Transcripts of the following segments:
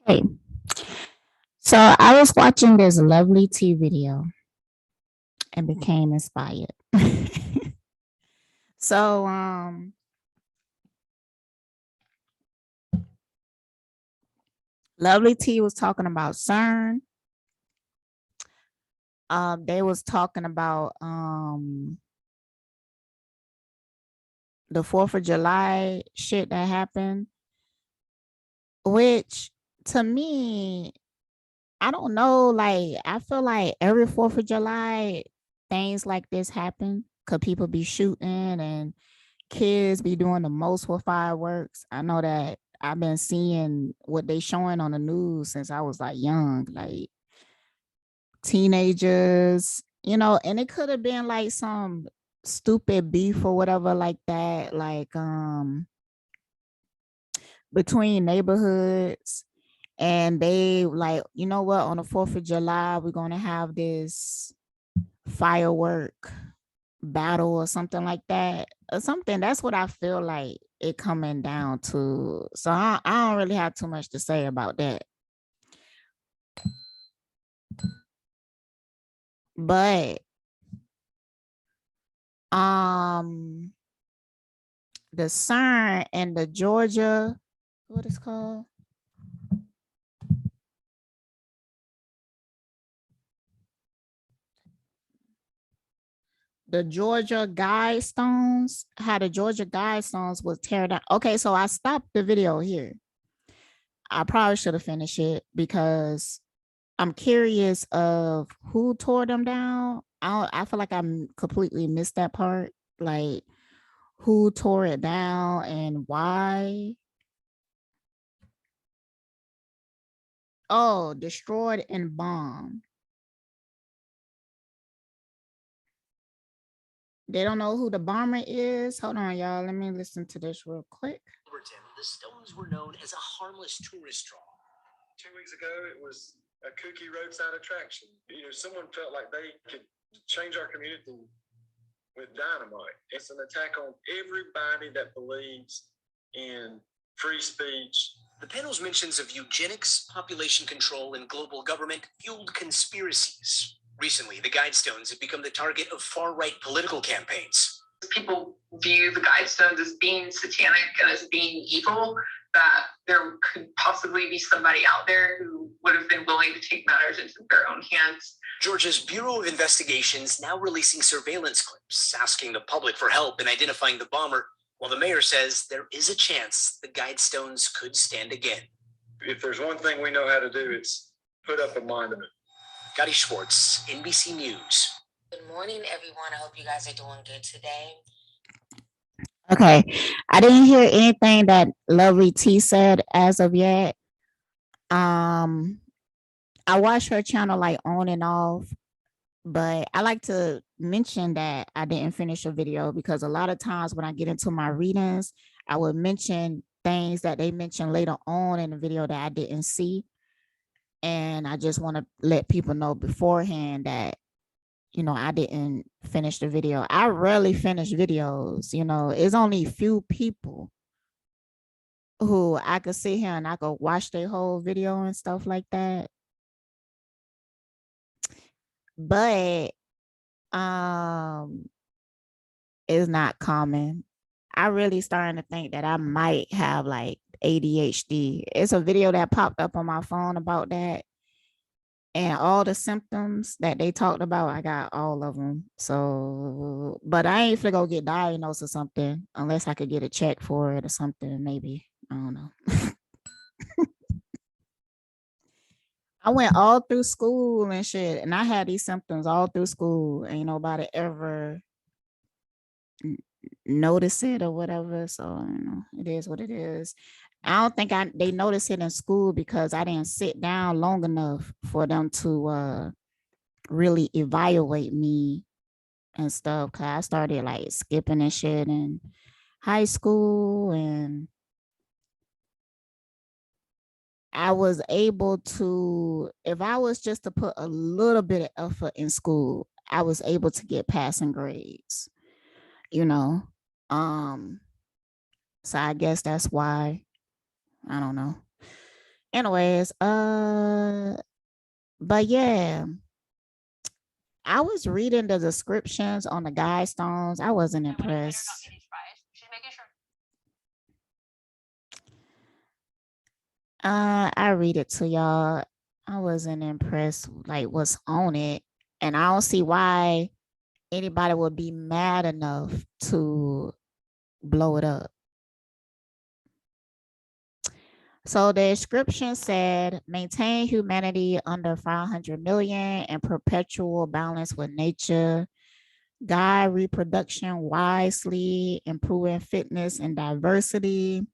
Hey, so I was watching this lovely tea video and became inspired. so Lovely Tea was talking about CERN. They was talking about the 4th of July shit that happened, which to me, I don't know, like I feel like every 4th of July things like this happen because people be shooting and kids be doing the most with fireworks. I know that I've been seeing what they showing on the news since I was like young, like teenagers, and it could have been like some stupid beef or whatever like that, like between neighborhoods. And they like, you know what, on the 4th of July, we're gonna have this firework battle or something like that or something. That's what I feel like it coming down to. So I don't really have too much to say about that. But um the CERN and the Georgia, what is called? The Georgia Guidestones, how the Georgia Guidestones was tear down. Okay, so I stopped the video here. I probably should have finished it because I'm curious of who tore them down. I feel like I completely missed that part. Like who tore it down and why? Oh, destroyed and bombed. They don't know who the bomber is. Hold on, y'all. Let me listen to this real quick. The stones were known as a harmless tourist draw. 2 weeks ago, it was a kooky roadside attraction. Someone felt like they could change our community with dynamite. It's an attack on everybody that believes in free speech. The panel's mentions of eugenics, population control, and global government fueled conspiracies. Recently, the Guidestones have become the target of far-right political campaigns. People view the Guidestones as being satanic and as being evil, that there could possibly be somebody out there who would have been willing to take matters into their own hands. Georgia's Bureau of Investigations now releasing surveillance clips, asking the public for help in identifying the bomber, while the mayor says there is a chance the Guidestones could stand again. If there's one thing we know how to do, it's put up a monument. Gotti Schwartz, NBC News. Good morning, everyone. I hope you guys are doing good today. Okay, I didn't hear anything that Lovely T said as of yet. I watch her channel like on and off, but I like to mention that I didn't finish a video because a lot of times when I get into my readings, I would mention things that they mentioned later on in the video that I didn't see. And I just want to let people know beforehand that, I didn't finish the video. I rarely finish videos, it's only few people who I could sit here and I could watch their whole video and stuff like that. But it's not common. I really starting to think that I might have like ADHD. It's a video that popped up on my phone about that. And all the symptoms that they talked about, I got all of them. So, but I ain't finna go get diagnosed or something unless I could get a check for it or something, maybe. I don't know. I went all through school and shit, and I had these symptoms all through school. Ain't nobody ever notice it or whatever. So, it is what it is. I don't think they noticed it in school because I didn't sit down long enough for them to really evaluate me and stuff. Cause I started like skipping and shit in high school, and I was able to, if I was just to put a little bit of effort in school, I was able to get passing grades, So I guess that's why. I don't know. Anyways, but yeah, I was reading the descriptions on the Guidestones. I wasn't impressed. I read it to y'all. I wasn't impressed like what's on it. And I don't see why anybody would be mad enough to blow it up. So the inscription said, maintain humanity under 500 million in perpetual balance with nature, guide reproduction wisely, improving fitness and diversity,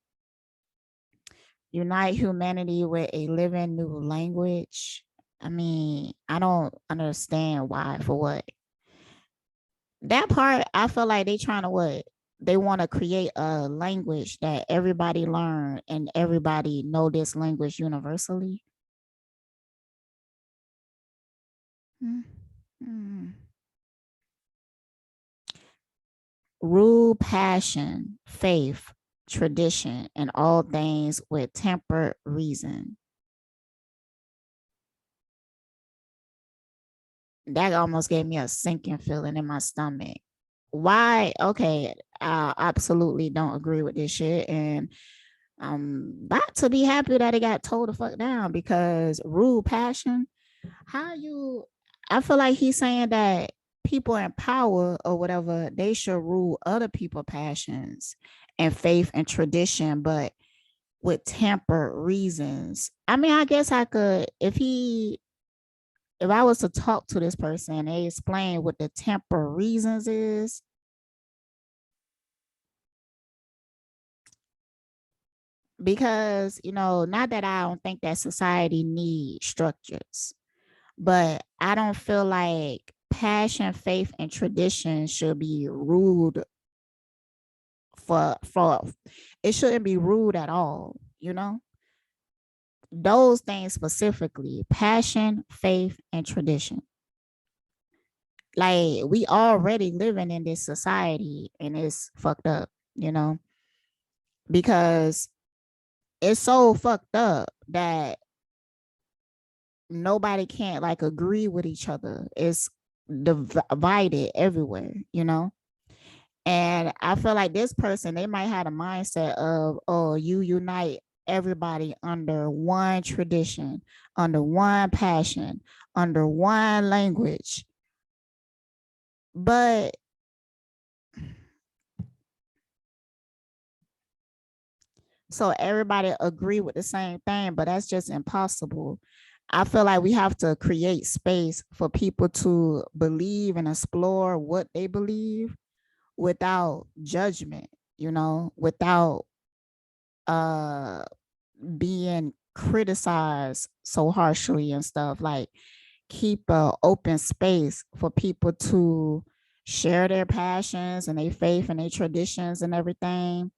unite humanity with a living new language. I mean, I don't understand why, for what. That part, I feel like they trying to what? They want to create a language that everybody learn and everybody know this language universally. Mm-hmm. Rule passion, faith, tradition, and all things with tempered reason. That almost gave me a sinking feeling in my stomach. Why? Okay, I absolutely don't agree with this shit. And I'm about to be happy that it got told the fuck down because rule passion. How you? I feel like he's saying that people in power or whatever, they should rule other people's passions and faith and tradition, but with tempered reasons. I mean, I guess I could, if I was to talk to this person, they explain what the temper reasons is. Because, not that I don't think that society needs structures, but I don't feel like passion, faith, and tradition should be ruled for it shouldn't be ruled at all, Those things specifically, passion, faith, and tradition. Like we already living in this society and it's fucked up, because it's so fucked up that nobody can't like agree with each other. It's divided everywhere, And I feel like this person, they might have a mindset of, oh, you unite everybody under one tradition, under one passion, under one language. But so everybody agree with the same thing, but that's just impossible. I feel like we have to create space for people to believe and explore what they believe without judgment, without being criticized so harshly and stuff. Like keep an open space for people to share their passions and their faith and their traditions and everything.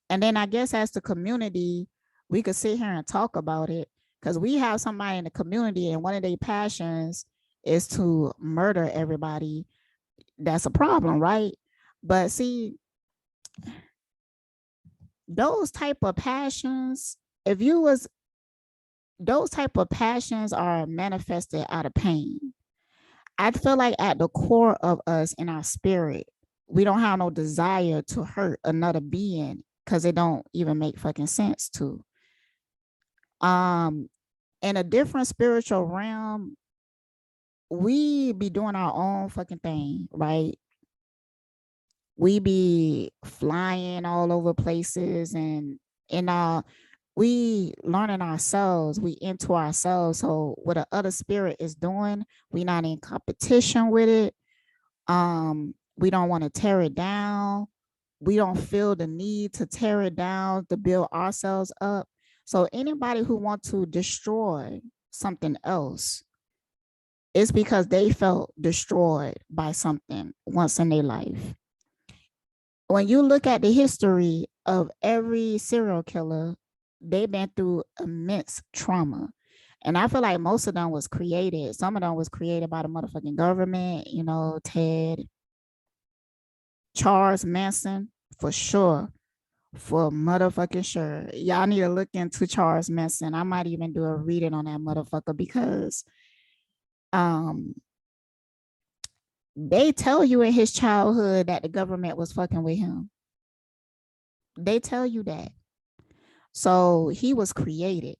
And then I guess as the community, we could sit here and talk about it because we have somebody in the community and one of their passions is to murder everybody. That's a problem, right? But see, those type of passions, if you was those type of passions are manifested out of pain. I feel like at the core of us in our spirit, we don't have no desire to hurt another being because it don't even make fucking sense to. In a different spiritual realm, we be doing our own fucking thing, right? We be flying all over places and we learning ourselves, we into ourselves. So what the other spirit is doing, we not in competition with it. We don't want to tear it down. We don't feel the need to tear it down to build ourselves up. So anybody who wants to destroy something else, it's because they felt destroyed by something once in their life. When you look at the history of every serial killer, they've been through immense trauma. And I feel like most of them was created. Some of them was created by the motherfucking government, Ted, Charles Manson, for sure, For motherfucking sure. Y'all need to look into Charles Manson. I might even do a reading on that motherfucker because um they tell you in his childhood that the government was fucking with him. They tell you that. So he was created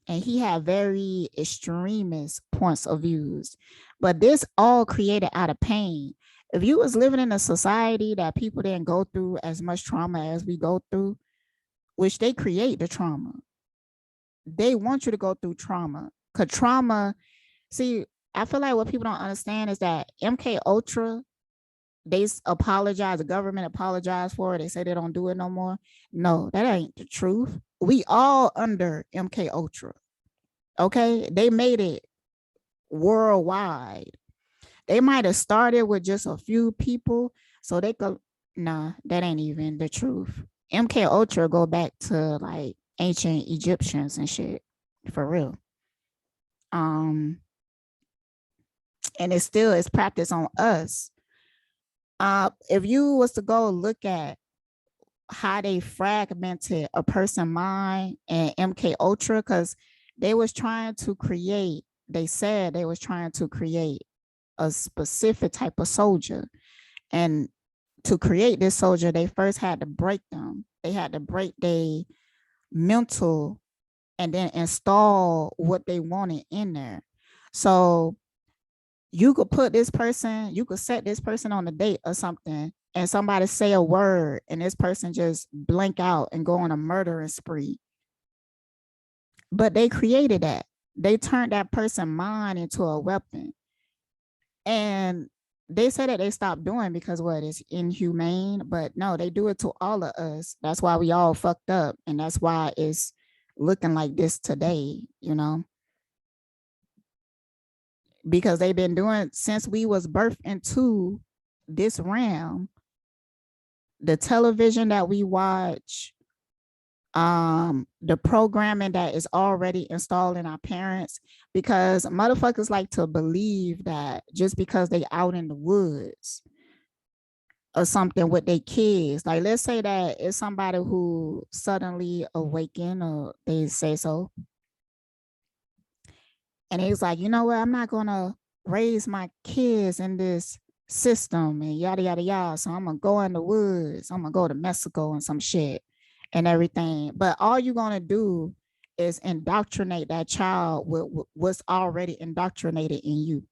and he had very extremist points of views. But this all created out of pain. If you was living in a society that people didn't go through as much trauma as we go through, which they create the trauma. They want you to go through trauma. Cause trauma, see, I feel like what people don't understand is that MK Ultra, they apologize, the government apologized for it. They say they don't do it no more. No, that ain't the truth. We all under MK Ultra. Okay. They made it worldwide. They might have started with just a few people so they could, nah, that ain't even the truth. MK Ultra go back to like ancient Egyptians and shit. For real. And it still is practiced on us. If you was to go look at how they fragmented a person mind and MK Ultra, because they was trying to create, they said they was trying to create a specific type of soldier. And to create this soldier, they first had to break them. They had to break their mental and then install what they wanted in there. So you could put this person, you could set this person on a date or something, and somebody say a word and this person just blank out and go on a murdering spree. But they created that. They turned that person's mind into a weapon. And they said that they stopped doing because what is inhumane, but no, they do it to all of us. That's why we all fucked up. And that's why it's looking like this today, you know, because they've been doing since we was birthed into this realm, the television that we watch, the programming that is already installed in our parents, because motherfuckers like to believe that just because they out in the woods or something with their kids, like let's say that it's somebody who suddenly awaken, or they say so, and he's like, you know what, I'm not gonna raise my kids in this system and yada yada yada, so I'm gonna go in the woods, I'm gonna go to Mexico and some shit and everything. But all you're gonna do is indoctrinate that child with what's already indoctrinated in you.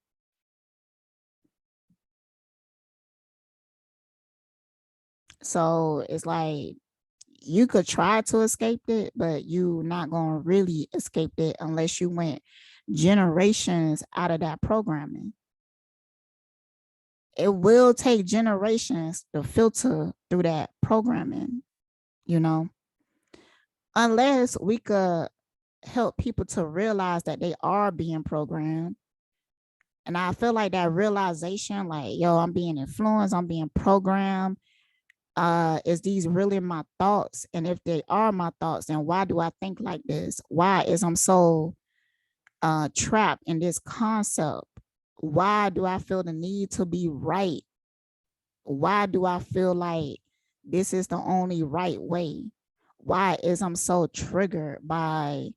So it's like you could try to escape it, but you're not gonna really escape it unless you went generations out of that programming. It will take generations to filter through that programming, you know, unless we could help people to realize that they are being programmed. And I feel like that realization, like, yo, I'm being influenced, I'm being programmed. Is these really my thoughts? And if they are my thoughts, then why do I think like this? Why is I'm so trapped in this concept? Why do I feel the need to be right? Why do I feel like this is the only right way? Why is I'm so triggered by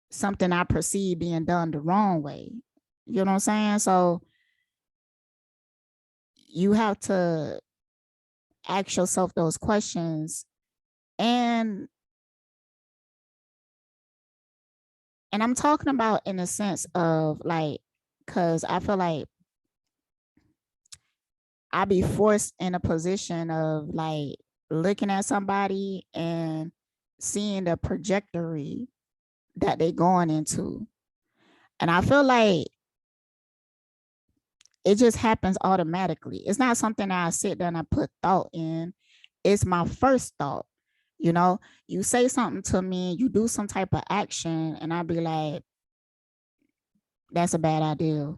something I perceive being done the wrong way? You know what I'm saying? So you have to ask yourself those questions, and I'm talking about in the sense of like, because I feel like I be forced in a position of like looking at somebody and seeing the trajectory that they going into. And I feel like it just happens automatically. It's not something that I sit there and I put thought in. It's my first thought. You know, you say something to me, you do some type of action, and I'll be like, that's a bad idea.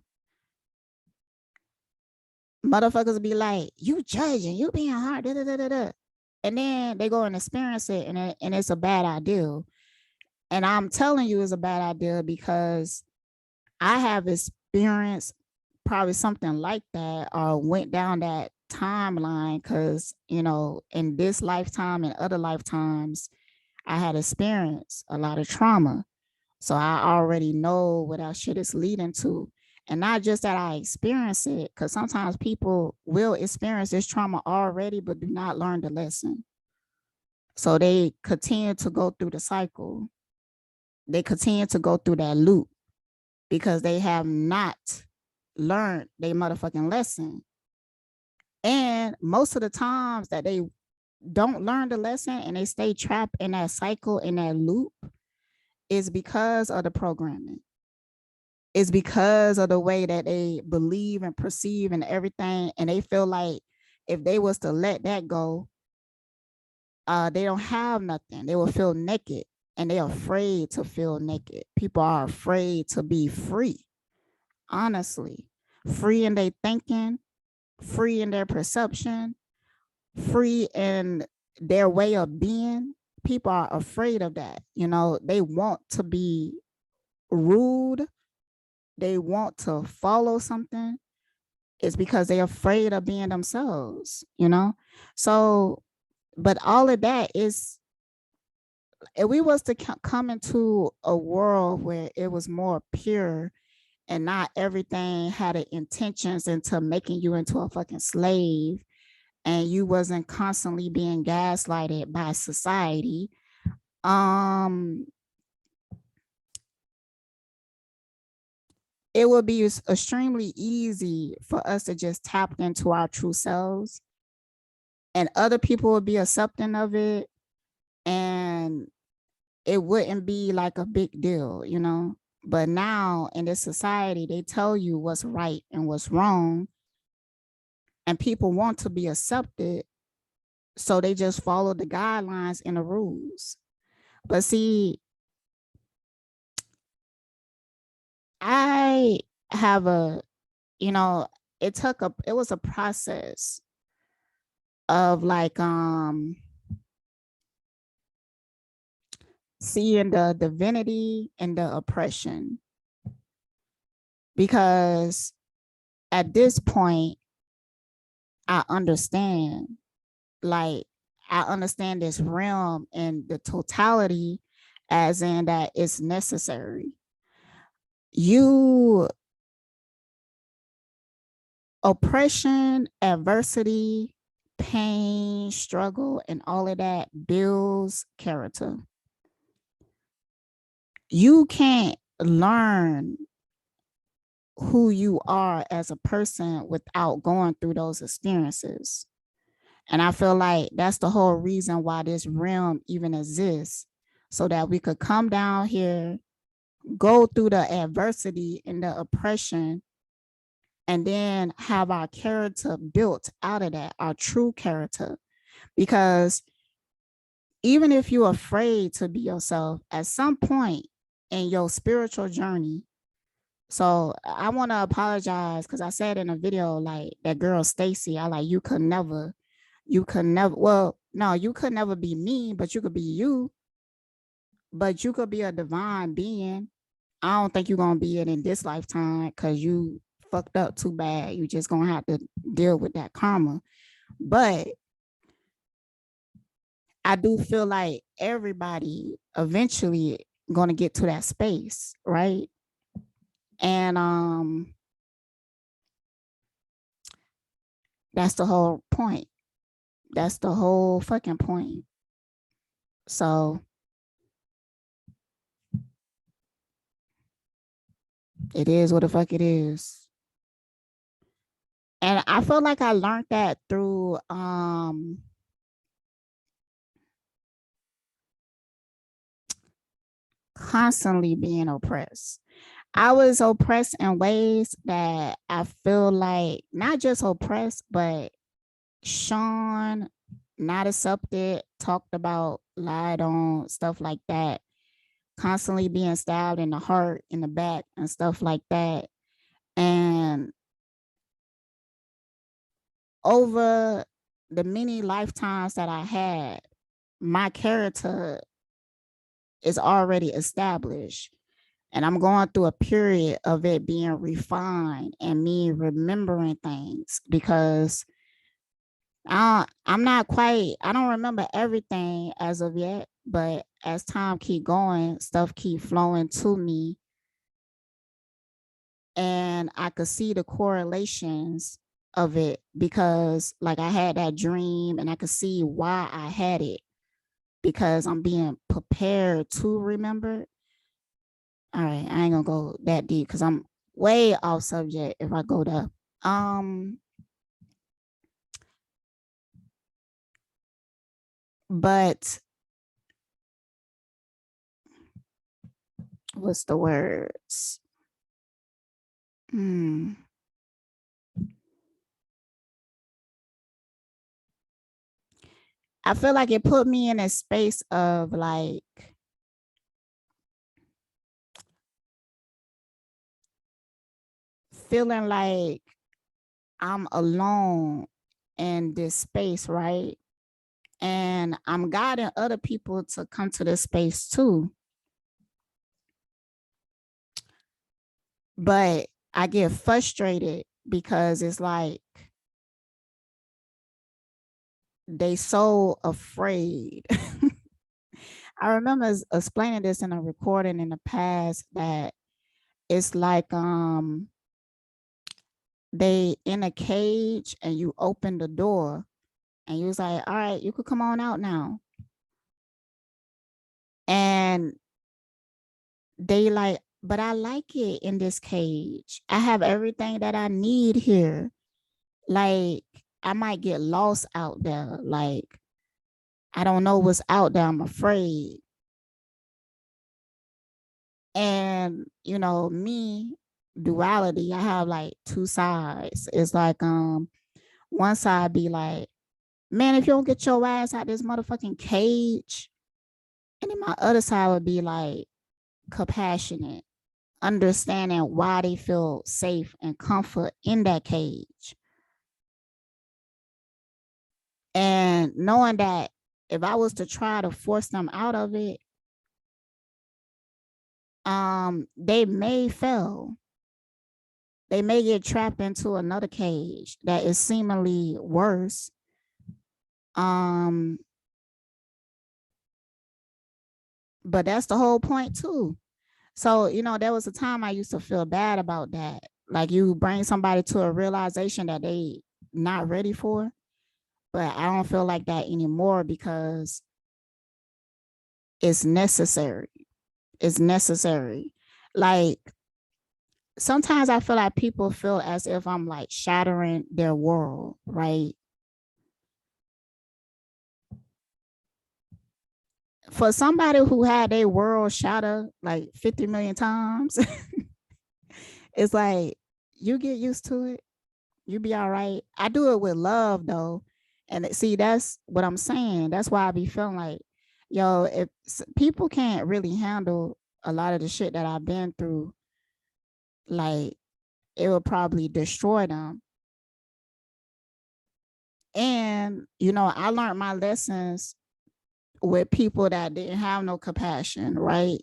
Motherfuckers be like, you judging, you being hard, da, da, da, da, da. And then they go and experience it, and it's a bad idea. And I'm telling you it's a bad idea because I have experienced probably something like that or went down that timeline because, you know, in this lifetime and other lifetimes, I had experienced a lot of trauma. So I already know what that shit is leading to. And not just that I experience it, because sometimes people will experience this trauma already, but do not learn the lesson. So they continue to go through the cycle. They continue to go through that loop because they have not learned their motherfucking lesson. And most of the times that they don't learn the lesson and they stay trapped in that cycle, in that loop, is because of the programming. It's because of the way that they believe and perceive and everything. And they feel like if they was to let that go, they don't have nothing. They will feel naked, and they're afraid to feel naked. People are afraid to be free, honestly. Free in their thinking, free in their perception, free in their way of being. People are afraid of that. You know, they want to be rude. They want to follow something. It's because they're afraid of being themselves, you know? So, but all of that is, if we was to come into a world where it was more pure and not everything had intentions into making you into a fucking slave, and you wasn't constantly being gaslighted by society, it would be extremely easy for us to just tap into our true selves, and other people would be accepting of it, and it wouldn't be like a big deal, you know? But now in this society, they tell you what's right and what's wrong, and people want to be accepted, so they just follow the guidelines and the rules. But see, I have a, you know, it was a process of like seeing the divinity and the oppression, because at this point I understand, like, I understand this realm and the totality, as in that it's necessary. Oppression, adversity, pain, struggle, and all of that builds character. You can't learn who you are as a person without going through those experiences. And I feel like that's the whole reason why this realm even exists, so that we could come down here, go through the adversity and the oppression, and then have our character built out of that, our true character. Because even if you're afraid to be yourself, at some point in your spiritual journey, so I want to apologize because I said in a video, like, that girl Stacy, I like, you could never, well, no, you could never be me, but you could be you. But you could be a divine being. I don't think you're gonna be it in this lifetime because you fucked up too bad. You just gonna have to deal with that karma. But I do feel like everybody eventually gonna get to that space, right? And that's the whole point. That's the whole fucking point. So it is what the fuck it is. And I feel like I learned that through constantly being oppressed. I was oppressed in ways that I feel like not just oppressed, but shown, not accepted, talked about, lied on, stuff like that. Constantly being stabbed in the heart, in the back, and stuff like that. And over the many lifetimes that I had, my character is already established. And I'm going through a period of it being refined and me remembering things, because I'm not quite, I don't remember everything as of yet, but as time keep going, stuff keep flowing to me. And I could see the correlations of it because like I had that dream and I could see why I had it because I'm being prepared to remember. All right, I ain't gonna go that deep because I'm way off subject if I go there. But what's the words? I feel like it put me in a space of like feeling like I'm alone in this space, right? And I'm guiding other people to come to this space too. But I get frustrated because it's like they so afraid. I remember explaining this in a recording in the past that it's like they in a cage and you open the door and you was like, all right, you could come on out now. And they like, but I like it in this cage. I have everything that I need here. Like I might get lost out there. Like I don't know what's out there. I'm afraid. And you know, me, duality, I have like two sides. It's like one side be like, man, if you don't get your ass out this motherfucking cage. And then my other side would be like compassionate, understanding why they feel safe and comfort in that cage. And knowing that if I was to try to force them out of it, they may fail. They may get trapped into another cage that is seemingly worse. But that's the whole point too. So, you know, there was a time I used to feel bad about that. Like you bring somebody to a realization that they not ready for, but I don't feel like that anymore because it's necessary. It's necessary. Like sometimes I feel like people feel as if I'm like shattering their world, right? For somebody who had their world shattered like 50 million times, it's like you get used to it. You be all right. I do it with love though. And see, that's what I'm saying. That's why I be feeling like, yo, if people can't really handle a lot of the shit that I've been through, like it will probably destroy them. And, you know, I learned my lessons with people that didn't have no compassion, right?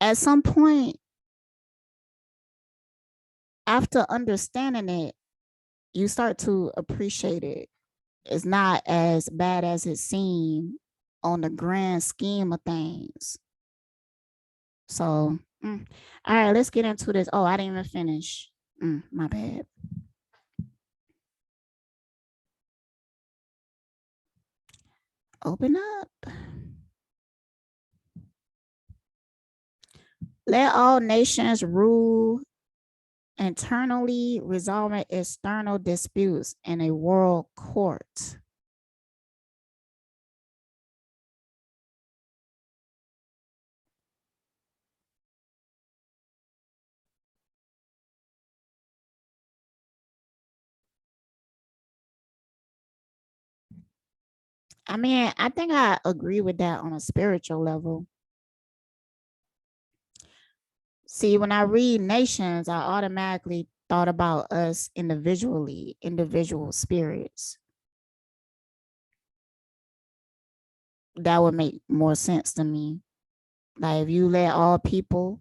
At some point, after understanding it, you start to appreciate it. It's not as bad as it seemed on the grand scheme of things. So, all right, let's get into this. Oh, I didn't even finish. My bad. Open up. Let all nations rule internally, resolving external disputes in a world court. I mean, I think I agree with that on a spiritual level. See, when I read nations, I automatically thought about us individually, individual spirits. That would make more sense to me. Like if you let all people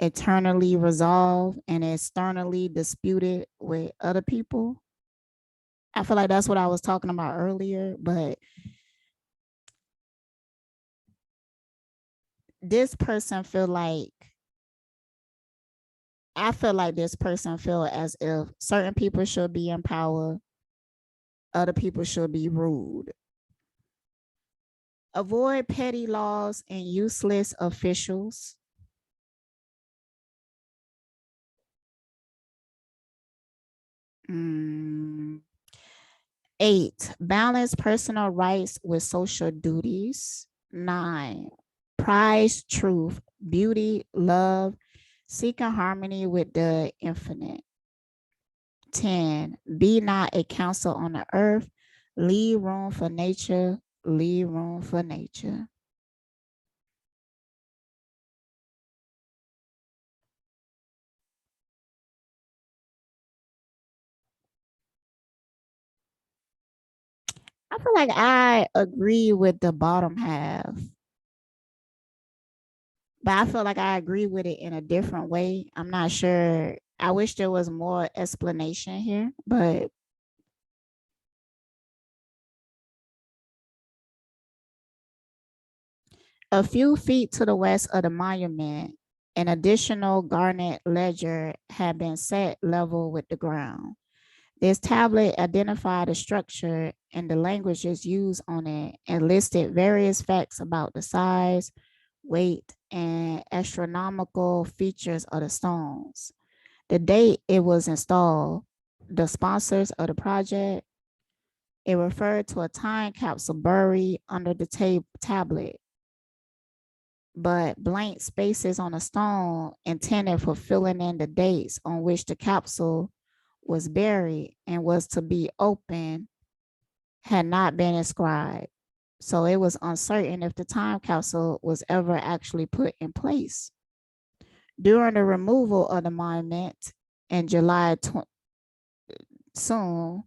eternally resolved and externally disputed with other people. I feel like that's what I was talking about earlier, but this person feel like, I feel like this person feel as if certain people should be in power, other people should be ruled. Avoid petty laws and useless officials. Mm. 8, balance personal rights with social duties. 9, prize truth, beauty, love, seeking harmony with the infinite. 10, be not a council on the earth, leave room for nature, leave room for nature. I feel like I agree with the bottom half, but I feel like I agree with it in a different way. I'm not sure. I wish there was more explanation here, but a few feet to the west of the monument, an additional garnet ledger had been set level with the ground. This tablet identified the structure and the languages used on it and listed various facts about the size, weight, and astronomical features of the stones. The date it was installed, the sponsors of the project. It referred to a time capsule buried under the tablet, but blank spaces on a stone intended for filling in the dates on which the capsule was buried and was to be opened had not been inscribed. So it was uncertain if the time capsule was ever actually put in place. During the removal of the monument in July soon,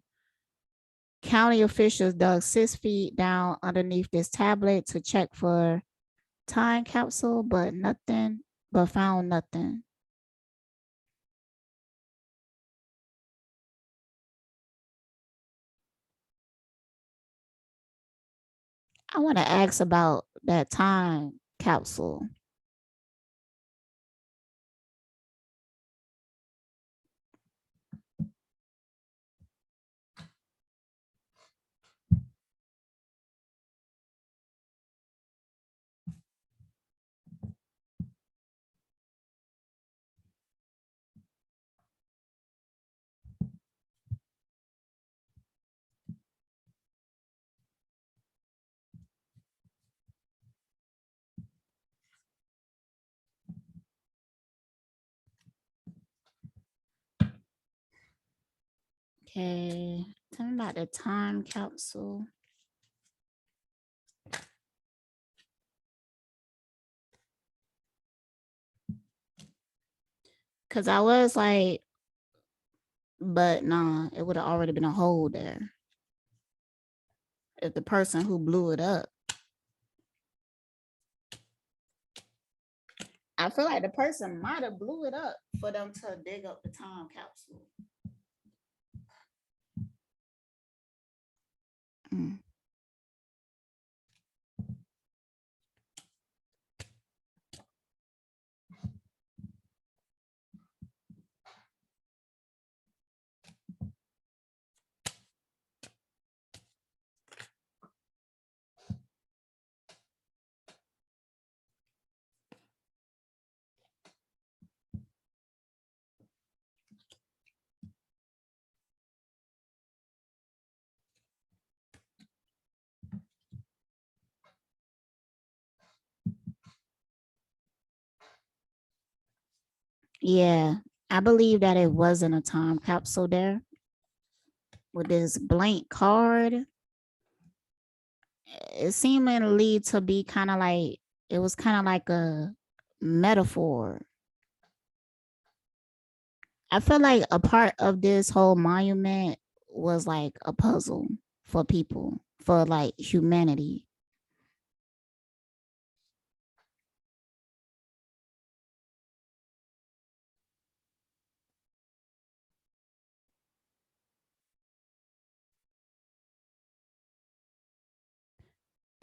county officials dug 6 feet down underneath this tablet to check for time capsule, but found nothing. I want to ask about that time capsule. Okay, tell me about the time capsule. Cause I was like, but nah, it would have already been a hole there. If the person who blew it up. I feel like the person might have blew it up for them to dig up the time capsule. Mm. Yeah, I believe that it wasn't a time capsule there with this blank card. It seemingly to be kind of like, it was kind of like a metaphor. I feel like a part of this whole monument was like a puzzle for people, for like humanity.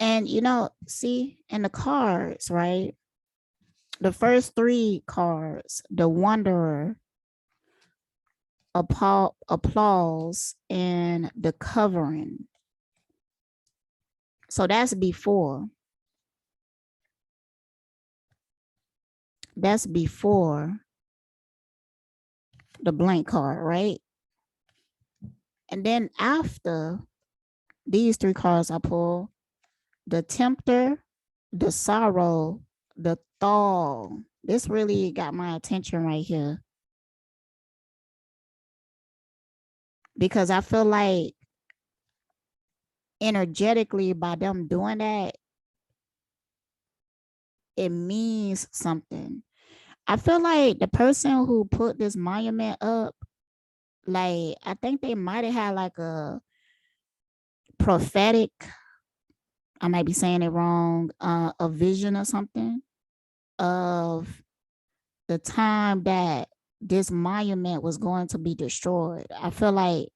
And you know, see in the cards, right? The first three cards, the Wanderer, applause, and the Covering. So that's before. That's before the blank card, right? And then after these three cards I pull, the Tempter, the Sorrow, the Thaw. This really got my attention right here. Because I feel like energetically by them doing that, it means something. I feel like the person who put this monument up, like, I think they might have had like a prophetic, I might be saying it wrong, a vision or something of the time that this monument was going to be destroyed. I feel like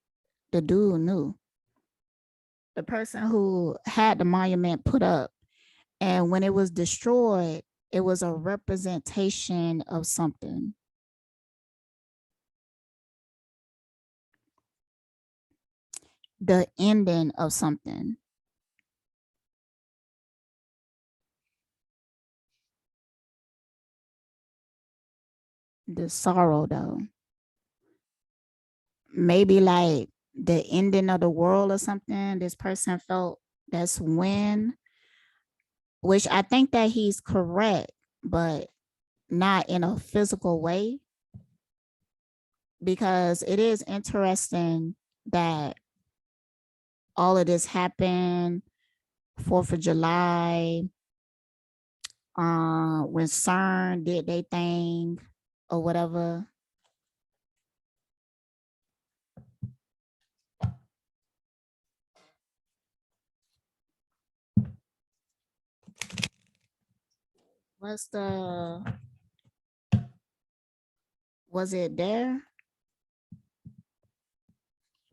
the dude knew. The person who had the monument put up, and when it was destroyed, it was a representation of something. The ending of something. The sorrow, though. Maybe like the ending of the world or something. This person felt that's when, which I think that he's correct, but not in a physical way. Because it is interesting that all of this happened 4th of July, when CERN did their thing or whatever. What's the, was it there?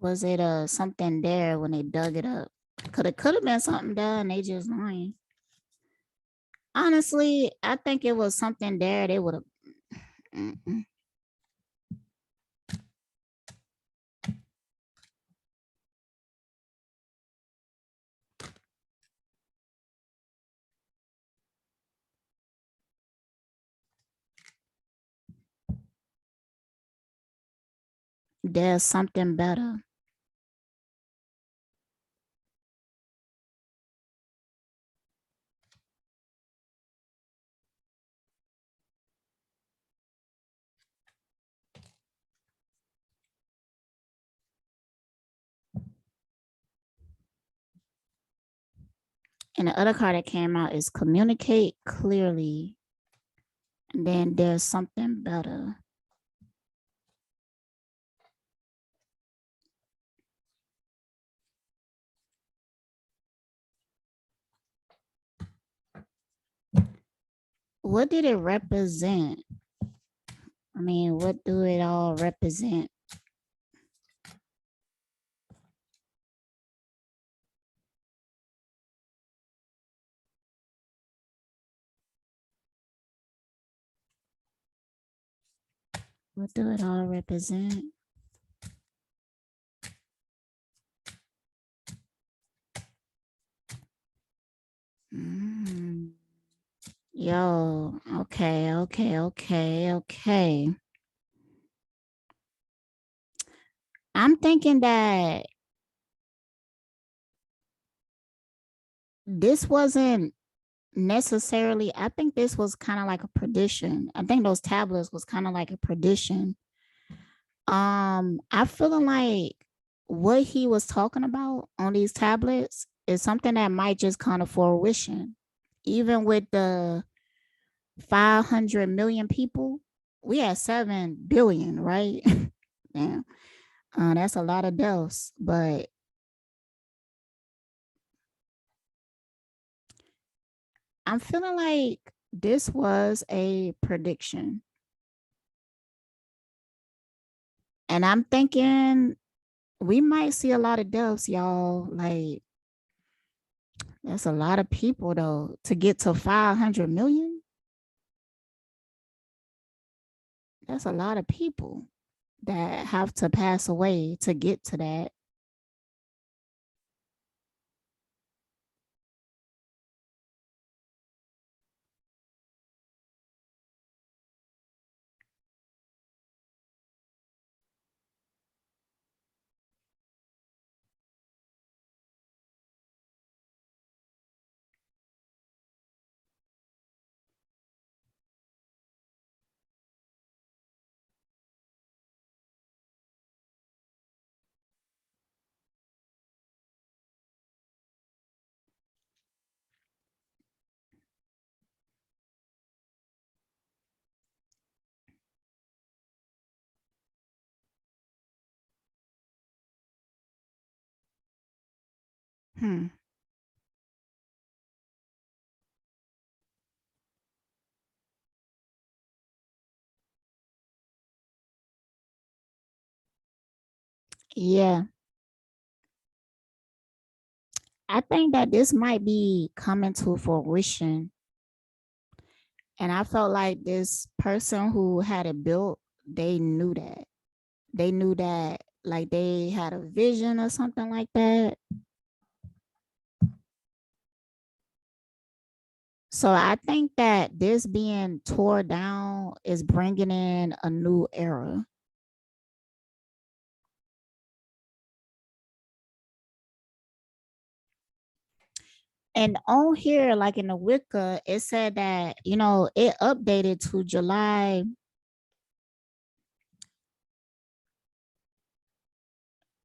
Was it something there when they dug it up? Could have been something there and they just lying. Honestly, I think it was something there. They would have. There's something better. And the other card that came out is communicate clearly. And then there's something better. What did it represent? I mean, what do it all represent? What do it all represent? Yo, okay. I'm thinking that this wasn't necessarily, I think this was kind of like a prediction. I think those tablets was kind of like a prediction. I feeling like what he was talking about on these tablets is something that might just come to fruition. Even with the 500 million people, we had 7 billion, right? Yeah. That's a lot of deaths, but I'm feeling like this was a prediction. And I'm thinking we might see a lot of deaths, y'all. Like, That's a lot of people though to get to 500 million. That's a lot of people that have to pass away to get to that. Hmm. Yeah. I think that this might be coming to fruition. And I felt like this person who had it built, they knew that. They knew that, like, they had a vision or something like that. So I think that this being tore down is bringing in a new era. And on here, like in the Wicca, it said that, it updated to July,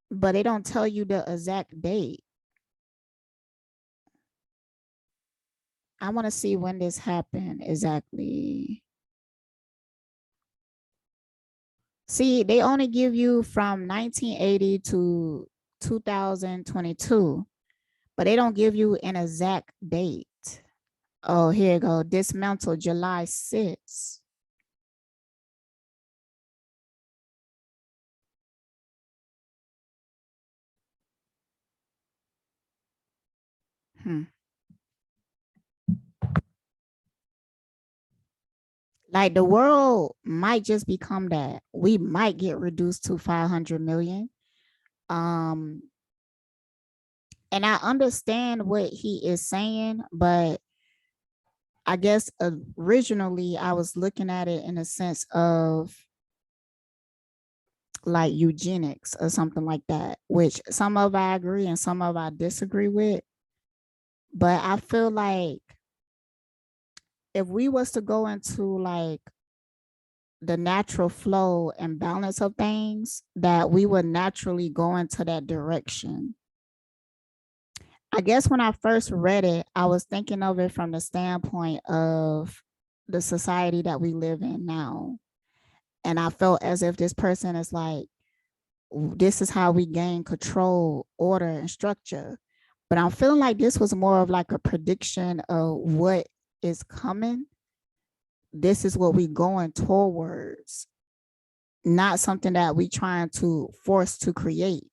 but it don't tell you the exact date. I want to see when this happened exactly. See, they only give you from 1980 to 2022, but they don't give you an exact date. Oh, here you go. Dismantle July 6th. Hmm. Like the world might just become that. We might get reduced to 500 million. Um, and I understand what he is saying, but I guess originally I was looking at it in a sense of like eugenics or something like that, which some of I agree and some of I disagree with. But I feel like if we was to go into like the natural flow and balance of things, that we would naturally go into that direction. I guess when I first read it, I was thinking of it from the standpoint of the society that we live in now. And I felt as if this person is like, this is how we gain control, order, and structure. But I'm feeling like this was more of like a prediction of what is coming. This is what we going towards, not something that we trying to force to create.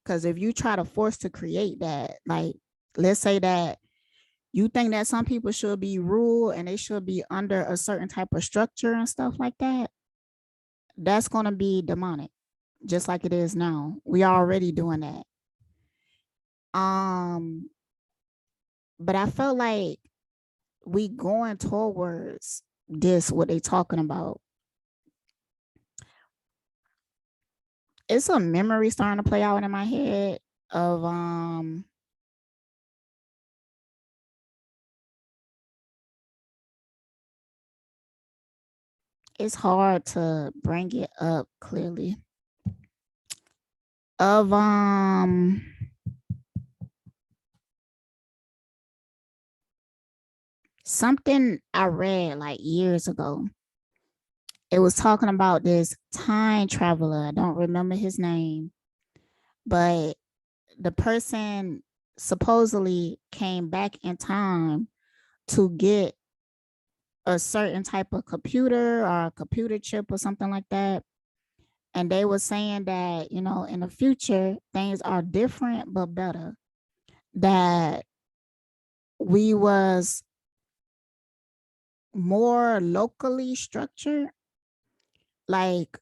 Because if you try to force to create that, like, let's say that you think that some people should be ruled and they should be under a certain type of structure and stuff like that, that's going to be demonic, just like it is now. We are already doing that. But I felt like we going towards this, what they talking about. It's a memory starting to play out in my head of it's hard to bring it up clearly. Of something I read like years ago. It was talking about this time traveler. I don't remember his name, but the person supposedly came back in time to get a certain type of computer or a computer chip or something like that. And they were saying that, in the future, things are different but better. That we was more locally structured. Like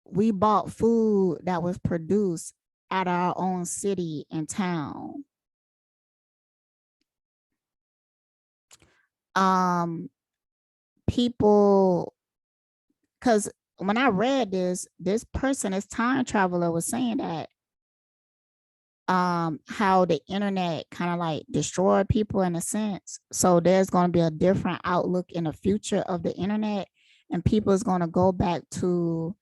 we bought food that was produced at our own city and town. People, because when I read this person, this time traveler, was saying that how the internet kind of like destroyed people in a sense. So there's going to be a different outlook in the future of the internet, and people is going to go back to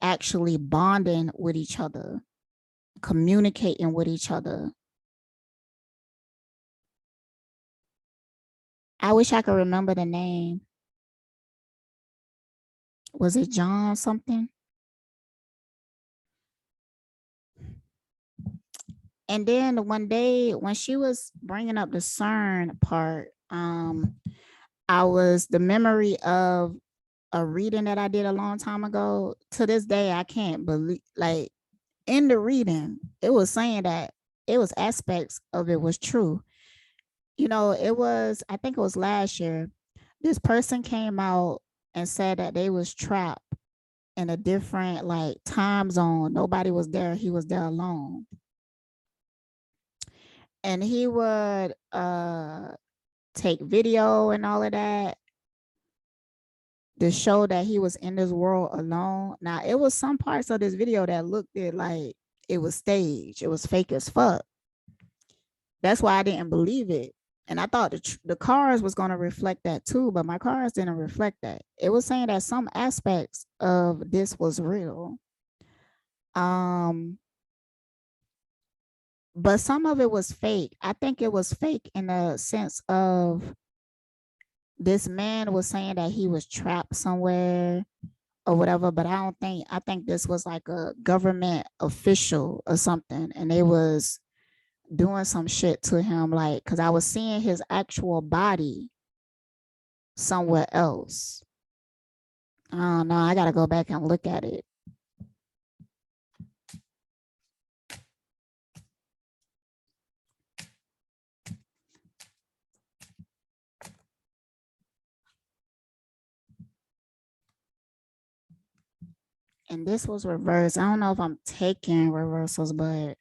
actually bonding with each other, communicating with each other. I wish I could remember the name. Was it John something? And then one day when she was bringing up the CERN part, I was the memory of a reading that I did a long time ago. To this day, I can't believe, like, in the reading, it was saying that it was aspects of it was true. You know, it was, I think it was last year, this person came out and said that they was trapped in a different like time zone. Nobody was there. He was there alone. And he would take video and all of that to show that he was in this world alone. Now, it was some parts of this video that looked it like it was staged. It was fake as fuck. That's why I didn't believe it. And I thought the cars was going to reflect that too, but my cars didn't reflect that. It was saying that some aspects of this was real. But some of it was fake. I think it was fake in the sense of this man was saying that he was trapped somewhere or whatever, but I think this was like a government official or something, and they was doing some shit to him, like, because I was seeing his actual body somewhere else. I don't know. I gotta go back and look at it. And this was reversed. I don't know if I'm taking reversals, but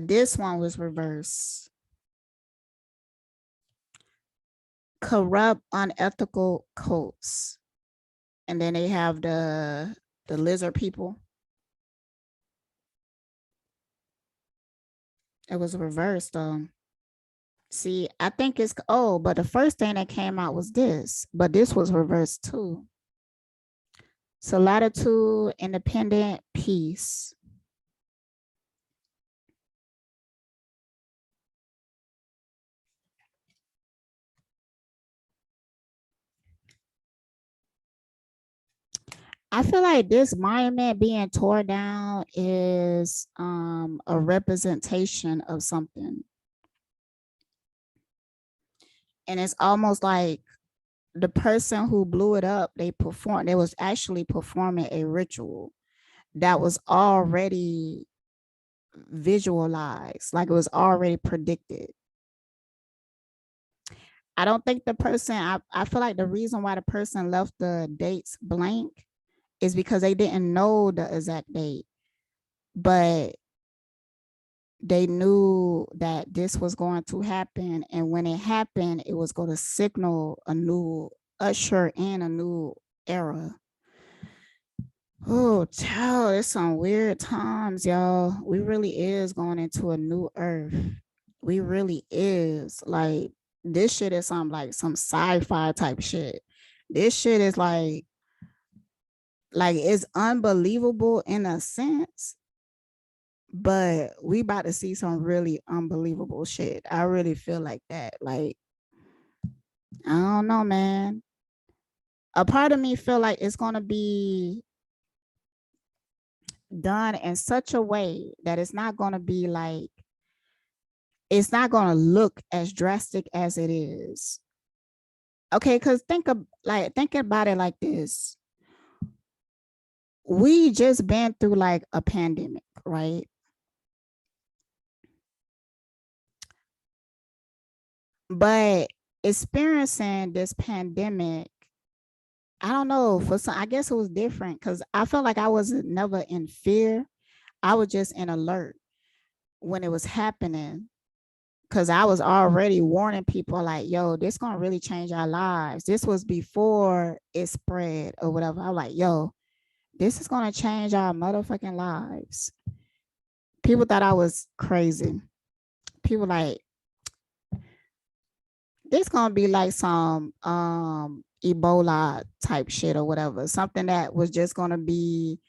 this one was reversed. Corrupt, unethical cults. And then they have the lizard people. It was reversed. See, I think it's, oh, but the first thing that came out was this, but this was reversed too. So latitude, independent, peace. I feel like this monument being torn down is a representation of something. And it's almost like the person who blew it up, they was actually performing a ritual that was already visualized, like it was already predicted. I don't think the person, I feel like the reason why the person left the dates blank is because they didn't know the exact date, but they knew that this was going to happen. And when it happened, it was going to signal a new, usher in a new era. Oh, child, it's some weird times, y'all. We really is going into a new earth. We really is. Like, this shit is some sci-fi type shit. This shit is like it's unbelievable in a sense, but we about to see some really unbelievable shit. I really feel like that. Like, I don't know, man. A part of me feel like it's gonna be done in such a way that it's not gonna be like, it's not gonna look as drastic as it is. Okay, because think about it like this. we just been through like a pandemic, right? But experiencing this pandemic, I don't know, for some, I guess it was different because I felt like I was never in fear. I was just in alert when it was happening because I was already warning people like, yo, this gonna really change our lives. This was before it spread or whatever. I was like, yo, this is gonna change our motherfucking lives. People thought I was crazy. People like, this gonna be like some Ebola type shit or whatever. Something that was just gonna be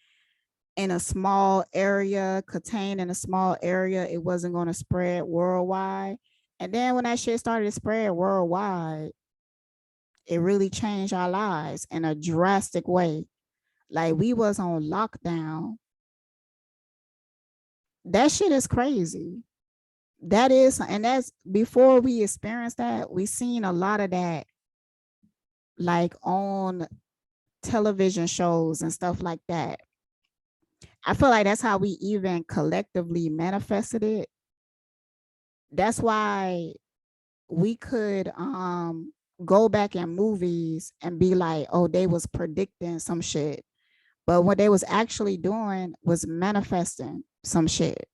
in a small area, contained in a small area. It wasn't gonna spread worldwide. And then when that shit started to spread worldwide, it really changed our lives in a drastic way. Like we was on lockdown. That shit is crazy. That is, and that's before we experienced that, we seen a lot of that like on television shows and stuff like that. I feel like that's how we even collectively manifested it. That's why we could go back in movies and be like, oh, they was predicting some shit. But what they was actually doing was manifesting some shit.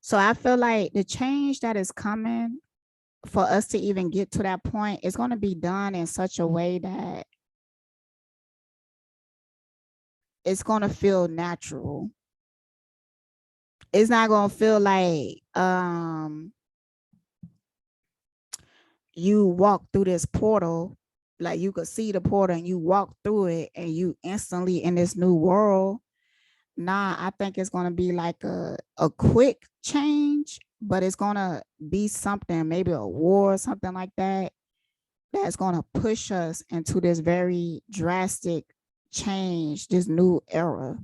So I feel like the change that is coming for us to even get to that point is going to be done in such a way that it's going to feel natural. It's not going to feel like you walk through this portal, like you could see the portal and you walk through it and you instantly in this new world. Nah, I think it's going to be like a quick change, but it's going to be something, maybe a war or something like that, that's going to push us into this very drastic change, this new era.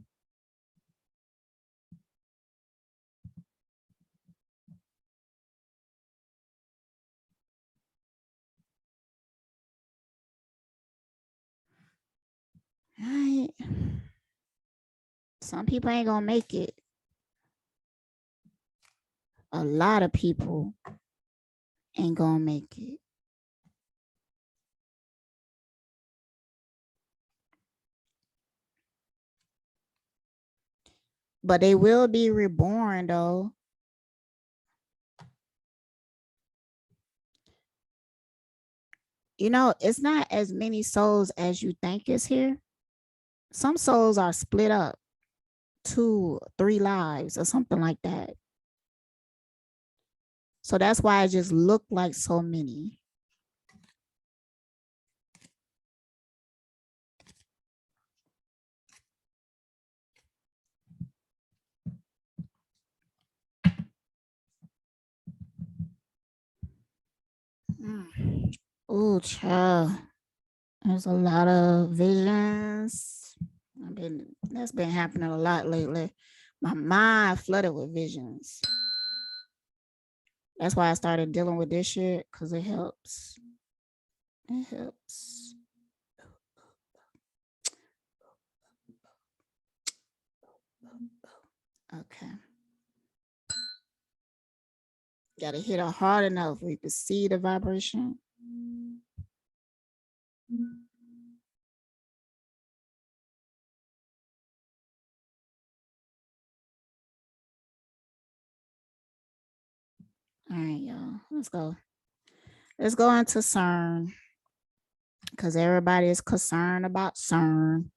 Right. Some people ain't gonna make it. A lot of people ain't gonna make it. But they will be reborn though. You know, it's not as many souls as you think is here. Some souls are split up 2, 3 lives or something like that. So that's why it just looked like so many. Oh, child. There's a lot of visions. That's been happening a lot lately. My mind flooded with visions. That's why I started dealing with this shit, because it helps. It helps. Okay. Gotta hit it hard enough where you can see the vibration. All right, y'all. Let's go. Let's go into CERN, because everybody is concerned about CERN.